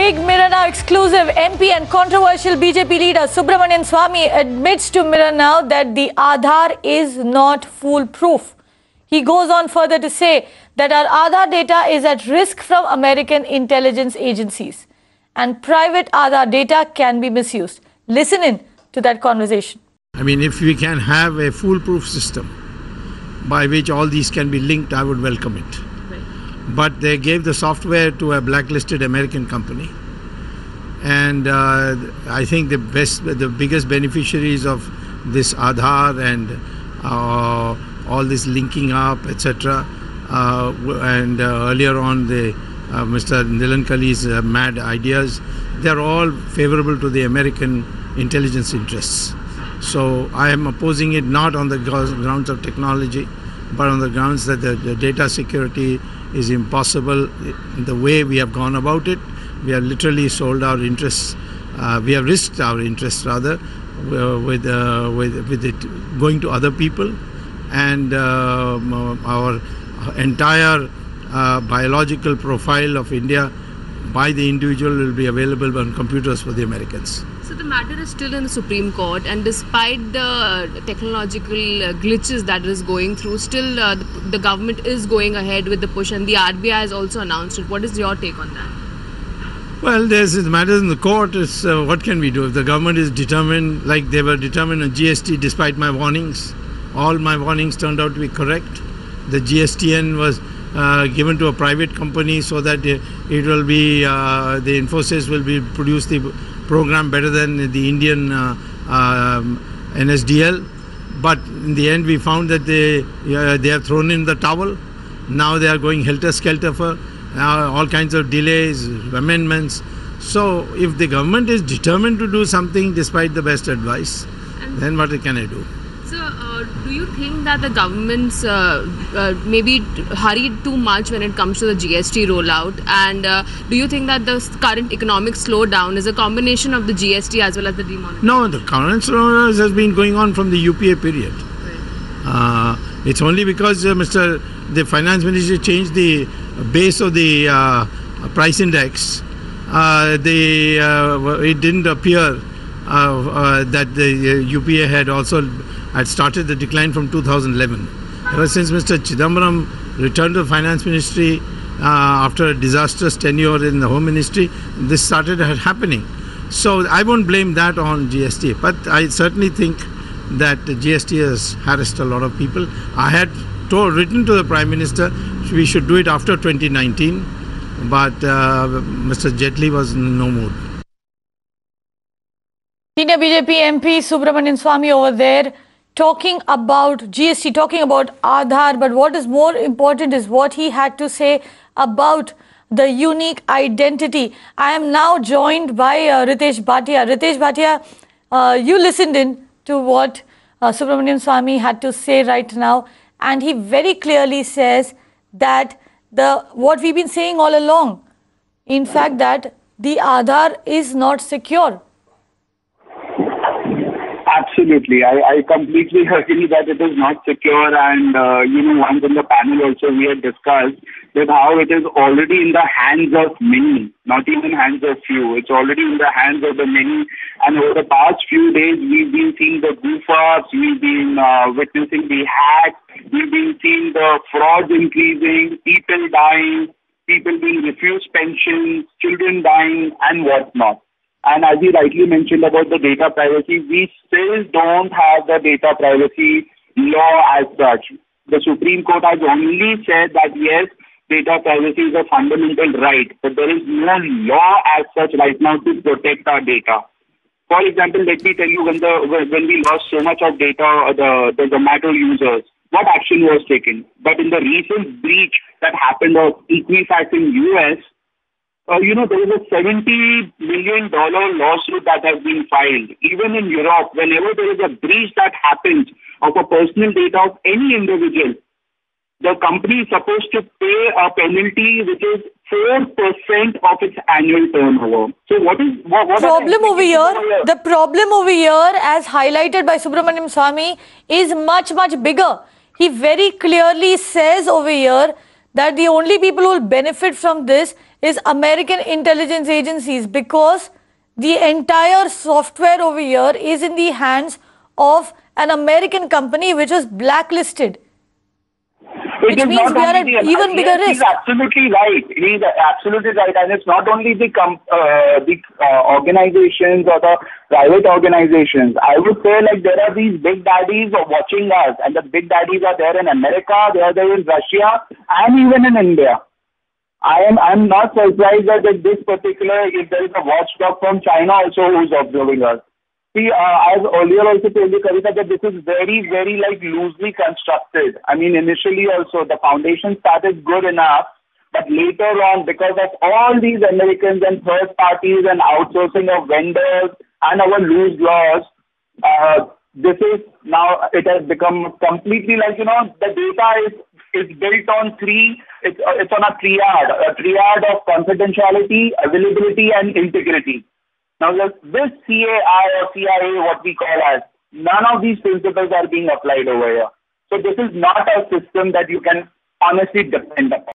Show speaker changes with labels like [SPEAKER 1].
[SPEAKER 1] Big Mirror Now exclusive. MP and controversial BJP leader Subramanian Swamy admits to Mirror Now that the Aadhaar is not foolproof. He goes on further to say that our Aadhaar data is at risk from American intelligence agencies and private Aadhaar data can be misused. Listen in to that conversation.
[SPEAKER 2] I mean, if we can have a foolproof system by which all these can be linked, I would welcome it. But they gave the software to a blacklisted American company, and I think the biggest beneficiaries of this Aadhaar and all this linking up, etc. And earlier on, Mr. Nilankali's mad ideas, they're all favorable to the American intelligence interests. So I am opposing it not on the grounds of technology, but on the grounds that the data security is impossible. The way we have gone about it, we have literally sold our interests. We have risked our interests rather with it going to other people, and our entire biological profile of India by the individual will be available on computers for the Americans.
[SPEAKER 3] So the matter is still in the Supreme Court, and despite the technological glitches that it is going through, still the government is going ahead with the push, and the RBI has also announced it. What is your take on that?
[SPEAKER 2] Well, there's matters in the court. Is what can we do? If the government is determined, like they were determined on GST, despite my warnings, all my warnings turned out to be correct. The GSTN was given to a private company so that it will be the Infosys will be produce the program better than the Indian NSDL, but in the end we found that they have thrown in the towel. Now they are going helter-skelter for all kinds of delays, amendments. So if the government is determined to do something despite the best advice, then what can I do?
[SPEAKER 3] So do you think that the government's maybe hurried too much when it comes to the GST rollout, and do you think that the current economic slowdown is a combination of the GST as well as the demonetization?
[SPEAKER 2] No, the current slowdown has been going on from the UPA period. Right. It's only because the finance minister changed the base of the price index. It didn't appear that the UPA had started the decline from 2011. Ever since Mr. Chidambaram returned to the finance ministry after a disastrous tenure in the home ministry, this started happening. So I won't blame that on GST, but I certainly think that the GST has harassed a lot of people. I had written to the Prime Minister we should do it after 2019, but Mr. Jaitley was in no mood.
[SPEAKER 1] Senior BJP MP Subramanian Swamy over there talking about GST, talking about Aadhaar, but what is more important is what he had to say about the unique identity. I am now joined by Ritesh Bhatia. Ritesh Bhatia, you listened in to what Subramanian Swamy had to say right now, and he very clearly says that what we've been saying all along, in fact, that the Aadhaar is not secure.
[SPEAKER 4] Absolutely. I completely agree that it is not secure, and once in the panel also we had discussed that how it is already in the hands of many, not even hands of few. It's already in the hands of the many, and over the past few days we've been seeing the goof-ups, we've been witnessing the hacks, we've been seeing the frauds increasing, people dying, people being refused pensions, children dying, and whatnot. And as you rightly mentioned about the data privacy, we still don't have the data privacy law as such. The Supreme Court has only said that yes, data privacy is a fundamental right, but there is no law as such right now to protect our data. For example, let me tell you, when we lost so much of data, the Zomato users, what action was taken? But in the recent breach that happened of Equifax in US, there is a $70 million lawsuit that has been filed. Even in Europe, whenever there is a breach that happens of a personal data of any individual, the company is supposed to pay a penalty which is 4% of its annual turnover. So what
[SPEAKER 1] problem over here? The problem over here, as highlighted by Subramanian Swamy, is much, much bigger. He very clearly says over here that the only people who will benefit from this is American intelligence agencies, because the entire software over here is in the hands of an American company which is blacklisted.
[SPEAKER 4] It is
[SPEAKER 1] means
[SPEAKER 4] not
[SPEAKER 1] we are
[SPEAKER 4] only
[SPEAKER 1] at
[SPEAKER 4] the
[SPEAKER 1] even bigger
[SPEAKER 4] yes, he's
[SPEAKER 1] risk.
[SPEAKER 4] absolutely right. He's absolutely right, and it's not only the organizations or the private organizations. I would say like there are these big daddies watching us, and the big daddies are there in America, they are there in Russia, and even in India. I'm not surprised that this particular, if there is a watchdog from China also who's observing us. See, I've earlier also told you, Kavita, that this is very, very like loosely constructed. I mean, initially also the foundation started good enough, but later on, because of all these Americans and third parties and outsourcing of vendors and our loose laws, this is now, it has become completely like, the data is built on it's on a triad of confidentiality, availability, and integrity. Now, this CAI or CIA, what we call as, none of these principles are being applied over here. So this is not a system that you can honestly depend upon.